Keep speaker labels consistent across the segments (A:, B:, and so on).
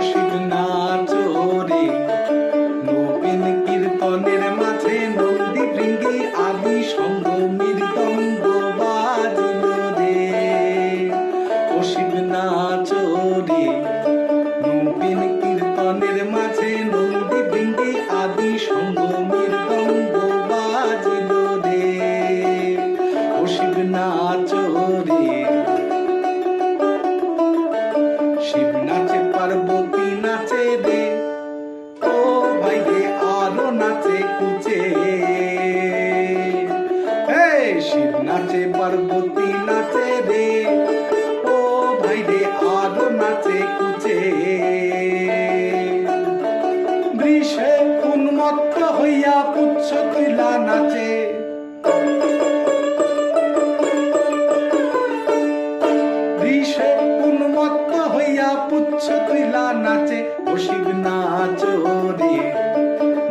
A: শিব নাচরে নবীন কীর্তনের মাঝে নন্দী ভৃঙ্গি আদি সঙ্গ মৃদঙ্গ বাজিল রে। ও শিব নাচরে নবীন কীর্তনের মাঝে নন্দী ভৃঙ্গি আদি সঙ্গ মৃদঙ্গ বাজিল রে। ও শিব নাচরে শিব নাচে পার্বতী নাচে রে, ও ভাই রে আরো নাচে কুচে। শিব নাচে পার্বতী নাচে রে, ও ভাই রে আরো নাচে কুচে। বৃষে উন্মত্ত হইয়া পুচ্ছ তুলা নাচে, বৃষে উন্মত্ত হইয়া পুচ্ছ তুলা নাচে। ও শিব নাচরে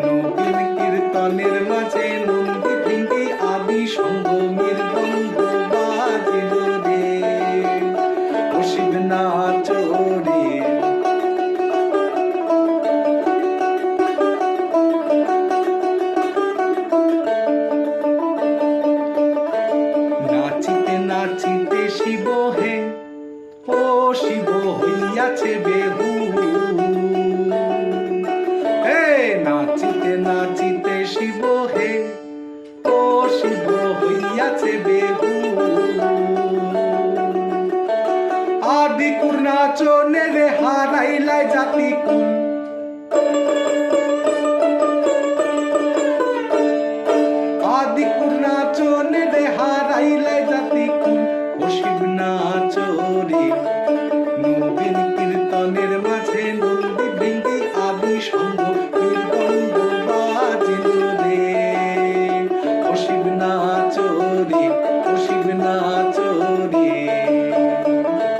A: নবীন কীর্তনের মাঝে নন্দী ভৃঙ্গি আদি সঙ্গ মৃদঙ্গ বাজিল রে। ও শিব নাচরে নাচিতে নাচিতে শিব হে, ও শিব হইয়াছে বেহু। নাচিতে নাচিতে শিব হে, ও শিব হইয়াছে বেহু। আদি কুর্ণাচনে রে হারাইলাই জাতি কুল, আদি কুর্ণাচনে রে হারাইলাই জাতি কুল। ও শিব নাচরে নবীন কীর্তনের